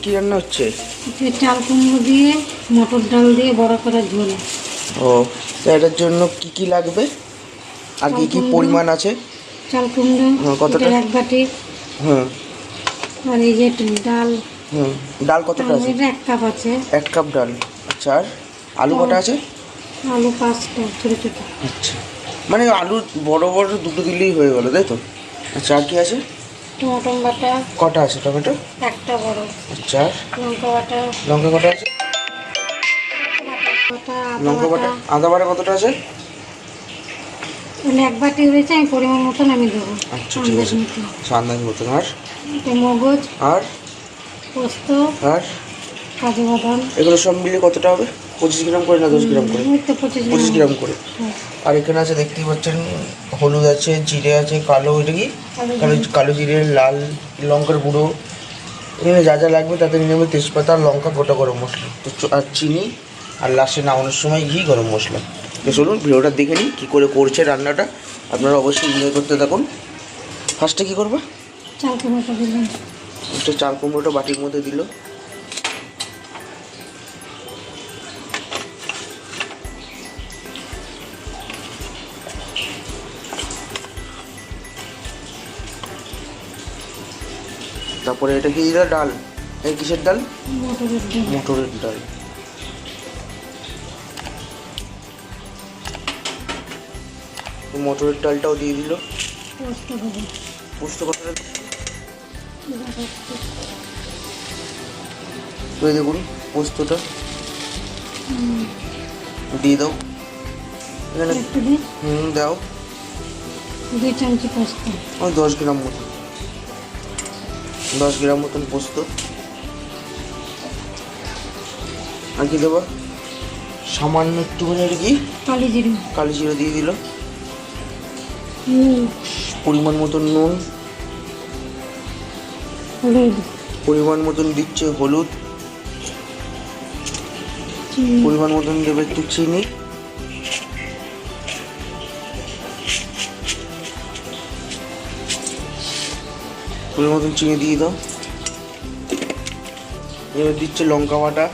কি রান্না হচ্ছে? চাল কুমড়ো দিয়ে মটর ডাল দিয়ে বড়া করার ঝোল। ও, এটার জন্য কি কি লাগবে আর কি কি পরিমাণ আছে? চাল কুমড়ো কতটা? 1 বাটি। হুম। আর এই যে ডাল। হুম, ডাল কতটা আছে? 1 কাপ আছে। 1 কাপ ডাল। আচ্ছা, আর আলু কটা আছে? আলু 5টা ছোটো ছোটো। আচ্ছা, মানে আলু বড় বড় দুটো দিলেই হয়ে গেল, তাই তো? আচ্ছা, আর কি আছে? টমেটো বাটা। কটা আছে টমেটো? একটা বড়। আচ্ছা, লঙ্কা বাটা। লঙ্কা কটা আছে? লঙ্কা বাটা। আদা বাটা কতটা আছে? 1 বাটি হয়েছে, আমি পরিমাণ মতন আমি দেবো। আচ্ছা, ঠিক আছে, আন্দাজ মতন। আর মগজ আর পোস্ত আর কাজু বাদাম। এগুলো সব মিলিয়ে কতটা হবে? 25 গ্রাম করে না 10 গ্রাম করে? 25 গ্রাম করে। আর এখানে আছে, দেখতেই পাচ্ছেন, হলুদ আছে, জিরে আছে, কালো, এটা কি কালো জিরে, লাল লঙ্কার গুঁড়ো। এখানে যা যা লাগবে তাতে নিয়ে নেবে তেজপাতা, লঙ্কা, গোটা গরম মশলা, আর চিনি, আর লাস্টে নামানোর সময় ঘি, গরম মশলা। তো চলুন ভিডিওটা দেখে নিই কী করে করছে রান্নাটা। আপনারা অবশ্যই এনজয় করতে থাকুন। ফার্স্টে কী করবে? চাল কুমড়োটা দিলাম। একটা চাল কুমড়োটা বাটির মধ্যে দিল। তারপরে এটা কি দিল? ডাল। এই কিসের ডাল? মটরের ডাল। মটরের ডালটাও দিয়ে দিল। পোস্ত কতটা? ওই দেখুন পোস্তটা দিয়ে দাও এখানে। দাও 2 চামচি পোস্ত। ওই 10 গ্রাম মতো, 10 গ্রাম মতন পোস্ত। আর কি দেবো? সামান্য একটুখানি আর কি কালি জিরে দিয়ে দিল। পরিমাণ মতন নুন, পরিমাণ মতন দিচ্ছে হলুদ, পরিমাণ মতন দেবে একটু চিনি, পরিমাণ মতন চিনি দিয়ে দাও। এবার দিচ্ছে লঙ্কা বাটা,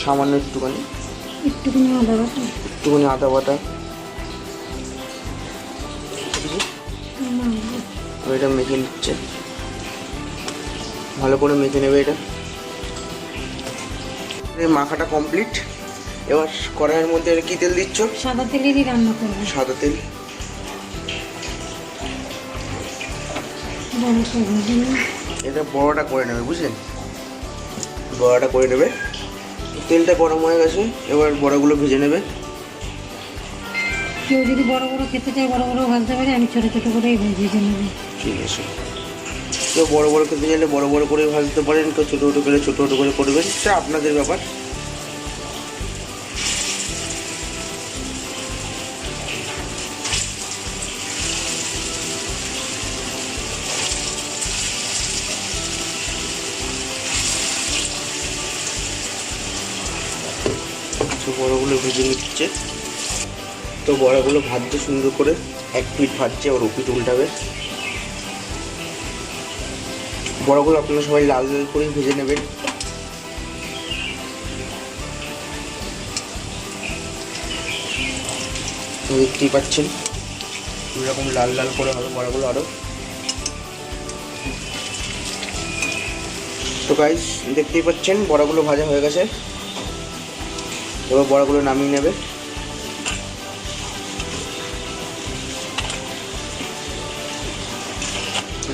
সামান্য একটুখানি আদা বাটা। এটা মেখে নিচ্ছে, ভালো করে মেখে নেবে এটা। মাখাটা কমপ্লিট। এবার কড়াইয়ের মধ্যে কি তেল দিচ্ছ? সাদা তেলেরই রান্না করব। সাদা তেল। এটা বড়াটা করে নেবে, বুঝলেন? বড়াটা করে নেবে। তেলটা গরম হয়ে গেছে, এবার বড়াগুলো ভেজে নেবে। কেউ যদি বড় বড় খেতে চায় বড় বড় ভাজতে পারে, আমি ছোটো ছোটো করেই ভেজে নেব। ঠিক আছে, কেউ বড় বড় খেতে চাইলে বড় বড় করে ভাজতে পারেন, কেউ ছোটো ছোটো করে ছোটো ছোটো করে করবেন, সেটা আপনাদের ব্যাপার। বড়াগুলো ভেজে নিচ্ছে। তো বড়াগুলো ভাজছে সুন্দর করে, 1 পিঠ ভাজছে, আবার ওপিঠ উল্টাবে। বড়াগুলো আপনারা সবাই লাল লাল করে ভেজে নেবেন। দেখতেই পাচ্ছেন এরকম লাল লাল করে হবে বড়াগুলো আরও। তো গাইস দেখতেই পাচ্ছেন বড়াগুলো ভাজা হয়ে গেছে। এবার বড়াগুলো নামিয়ে নেবে।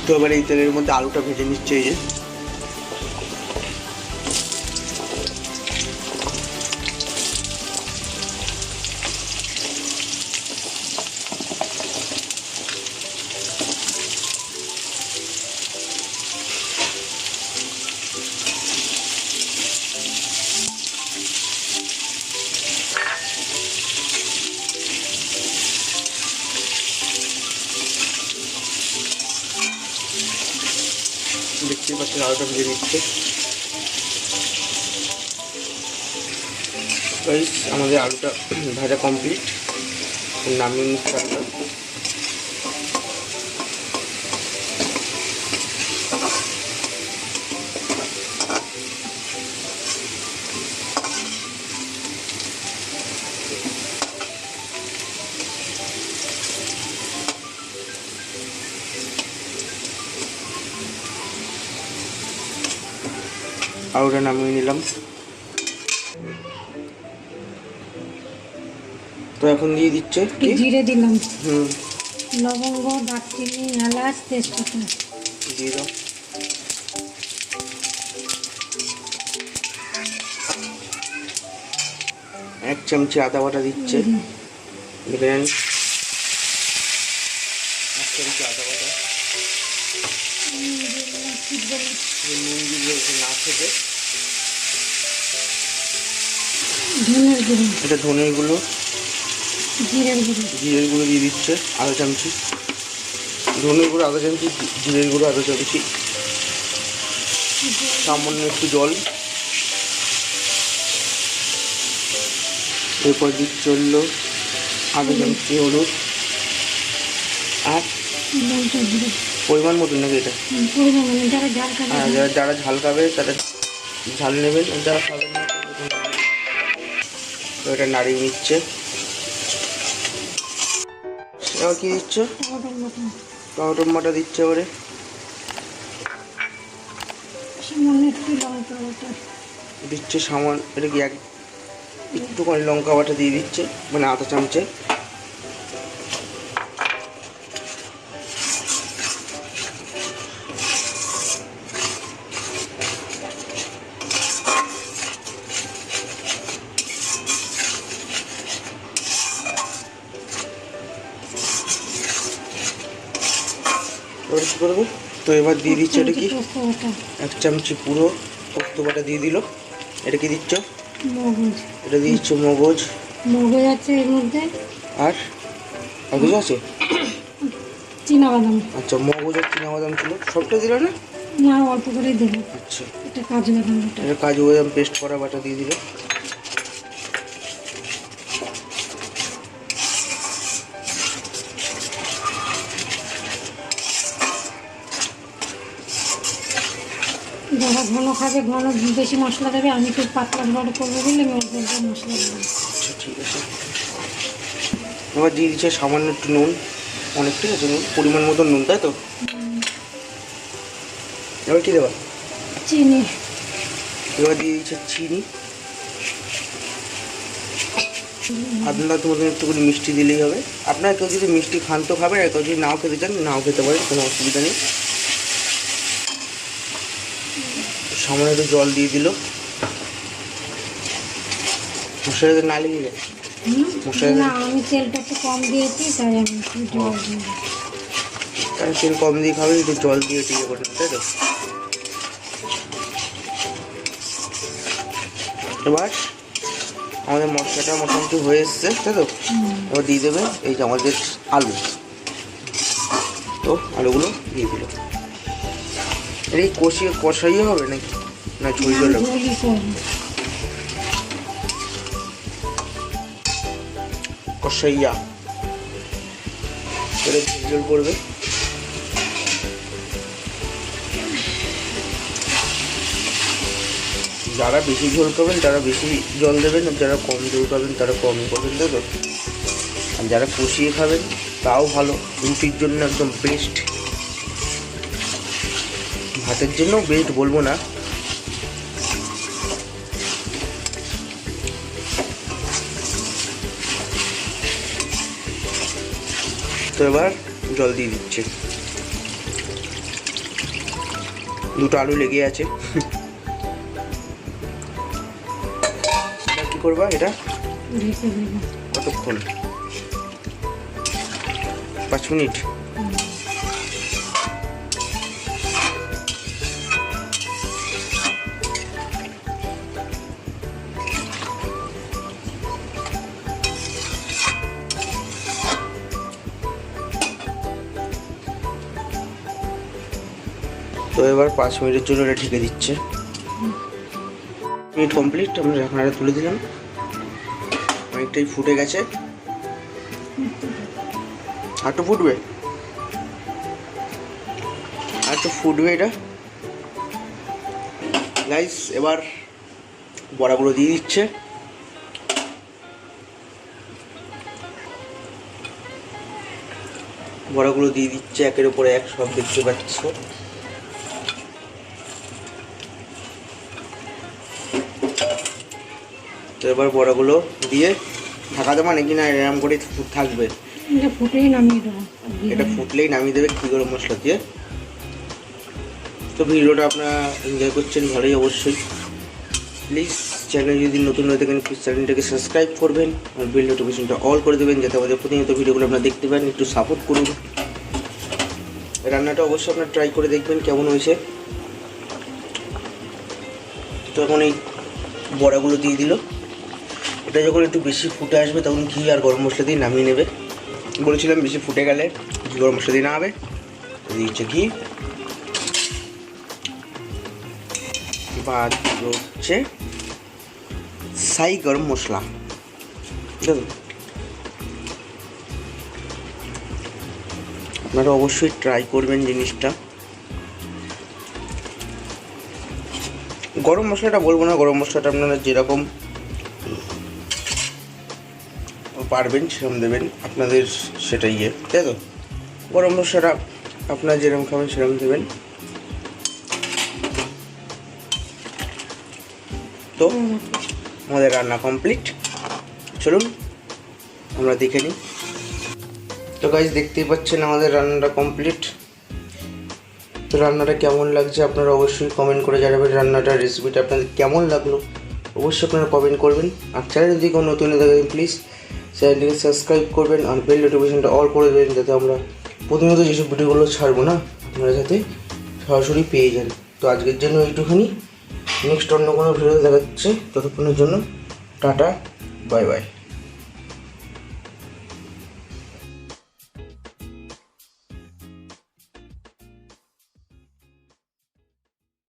তো এবার এই তেলের মধ্যে আলুটা ভেজে নিচ্ছে। এই যে দেখতেই পাচ্ছেন আলুটা ভেজে নিচ্ছে। আমাদের আলুটা ভাজা কমপ্লিট, নামিয়ে নিচ্ছে আলুটা। আলুটা নামিয়ে নিলাম। তো এখন দিয়ে দিচ্ছে কি জিরে দিলাম, হুম লবঙ্গ, দারচিনি, এলাচ, তেজপাতা দিয়ে দাও। এক চামচি আদা বাটা দিচ্ছে, দেখেন এক চামচি আদা বাটা। নুন দিয়ে না খেতে ধনের গুঁড়ো, এটা ধনের গুঁড়ো, জিরের গুঁড়ো দিয়ে দিচ্ছে আধা চামচি, ধনের গুঁড়ো আধা চামচি, জিরের গুঁড়ো আধা চামচি, সামান্য একটু জল। এরপর দিচ্ছে হলো আধা চামচি হলুদ আর লঙ্কা গুঁড়ো পরিমাণ মতন নাকি এটা? পরিমাণ মানে যারা ঝাল খাবে। হ্যাঁ, যারা ঝাল খাবে তারা ঝাল নেবেন, আর যারা খাবেন না তো এটা নাড়িয়ে নিচ্ছে। এবার কি দিচ্ছে? টমেটোর মাটা দিচ্ছে এবারে। সামান্য একটু লঙ্কা বাটা দিচ্ছে সামান্য, এটা কি একটুখানি লঙ্কা বাটা দিয়ে দিচ্ছে, মানে আধা চামচে। এবার কী করবো? তো এবার দিয়ে দিচ্ছে এটা কি এক চামচি পুরো পোস্ত বাটা দিয়ে দিল। এটা কি দিচ্ছ? মগজ, এটা দিয়ে দিচ্ছ মগজ আছে এর মধ্যে, আর কিছু আছে? চীনাবাদাম। আচ্ছা, মগজ আর চীনাবাদাম ছিল, সবটা দিল না? না, অল্প করেই দেবো। আচ্ছা, এটা কাজু বাদাম, এটা কাজু বাদাম পেস্ট করা বাটা দিয়ে দিল। যারা ঘন খাবে, ঘন বেশি মশলা দেবে, আমি একটু পাতলা ঝোল করবো বলে আমি অল্প অল্প মশলা দেবো। আচ্ছা, ঠিক আছে। এবার দিয়ে দিচ্ছে সামান্য একটু নুন, অনেক, ঠিক আছে, নুন পরিমাণ মতো নুন, তাই তো? এবার কি দেবা? চিনি। এবার দিয়ে দিচ্ছে চিনি, আপনার মতন একটু করে মিষ্টি দিলেই হবে। আপনারা কেউ যদি মিষ্টি খান তো খাবেন, আর কেউ যদি নাও খেতে চান নাও খেতে পারেন, কোনো অসুবিধা নেই। সামান্য একটু জল দিয়ে দিল। মশলা না লেগে যায়? না, আমি তেলটা একটু কম দিয়েছি, তাই আমি একটু জল দিই। তাহলে তেল কম দিয়ে খাবেন, একটু জল দিয়ে টিকে করবেন, তাই তো? এবার আমাদের মশলাটা মোটামুটি হয়ে এসছে, তাই তো? এবার দিয়ে দেবে এই যে আমাদের আলু। তো আলুগুলো দিয়ে দিল। এটা এই কষাইও হবে নাকি, না ঝোল ঝোল হবে? কষাইয়া এটা ঝোল ঝোল করবে। যারা বেশি ঝোল খাবেন তারা বেশি জল দেবেন, আর যারা কম ঝোল খাবেন তারা কমই করবেন, তাই তো? আর যারা কষিয়ে খাবেন তাও ভালো, রুটির জন্য একদম বেস্ট, ভাতের জন্য বেস্ট বলবো না। তো এবার জল দিয়ে দিচ্ছে, দুটো আলু লেগে আছে। কি করবা এটা? কতক্ষণ? 5 মিনিট। তো এবার 5 মিনিটের জন্য এটা ঢেকে দিচ্ছে। মিনিট কমপ্লিট, আমরা ঢাকনাটা তুলে দিলাম। অনেকটাই ফুটে গেছে, আর একটু ফুটবে, আর একটু ফুটবে এটা। গাইস, এবার বড়াগুলো দিয়ে দিচ্ছে। বড়াগুলো দিয়ে দিচ্ছে একের উপরে এক, সব দেখতে পাচ্ছ। তো এবার বড়াগুলো দিয়ে ঢাকা দেবো নাকি না এরকম করে থাকবে? এটা ফুটেই নামিয়ে দেবো। এটা ফুটলেই নামিয়ে দেবে ঘি গরম মশলা দিয়ে। তো ভিডিওটা আপনারা এনজয় করছেন ভালোই অবশ্যই। প্লিজ চ্যানেল যদি নতুন হয়ে থাকেন প্লিজ চ্যানেলটাকে সাবস্ক্রাইব করবেন আর বেল নোটিফিকেশনটা অল করে দেবেন যাতে আমাদের প্রতিনিয়ত ভিডিওগুলো আপনারা দেখতে পান। একটু সাপোর্ট করুন। রান্নাটা অবশ্যই আপনারা ট্রাই করে দেখবেন কেমন হয়েছে। তো এখন এই বড়াগুলো দিয়ে দিল। এটা যখন একটু বেশি ফুটে আসবে তখন ঘি আর গরম মশলা দিয়ে নামিয়ে নেবে। বলেছিলাম বেশি ফুটে গেলে ঘি গরম মশলা দিয়ে নামাবে। দিচ্ছে ঘি বা হচ্ছে সাই গরম মশলা। আপনারা অবশ্যই ট্রাই করবেন জিনিসটা। গরম মশলাটা বলবো না, গরম মশলাটা আপনারা যেরকম পারবেন সেরকম দেবেন, আপনাদের সেটা ইয়ে, তাই তো? গরম মশলাটা আপনারা যেরকম খাবেন সেরকম দেবেন। তো আমাদের রান্না কমপ্লিট, চলুন আমরা দেখে নিই। তো গাইস দেখতেই পাচ্ছেন আমাদের রান্নাটা কমপ্লিট। তো রান্নাটা কেমন লাগছে আপনারা অবশ্যই কমেন্ট করে জানাবেন। রান্নাটার রেসিপিটা আপনাদের কেমন লাগলো অবশ্যই আপনারা কমেন্ট করবেন। আর চ্যানেল যদি কোনো নতুন হয়ে থাকেন প্লিজ চ্যানেলটিকে সাবস্ক্রাইব করবেন আর বেল নোটিফিকেশনটা অল করে দেবেন যাতে আমরা প্রতিনিয়ত যেসব ভিডিওগুলো ছাড়বো না আপনারা যাতে সরাসরি পেয়ে যান। তো আজকের জন্য এইটুখানি, নেক্সট অন্য কোনো ভিডিও দেখাচ্ছে, ততক্ষণের জন্য টাটা, বাই বাই।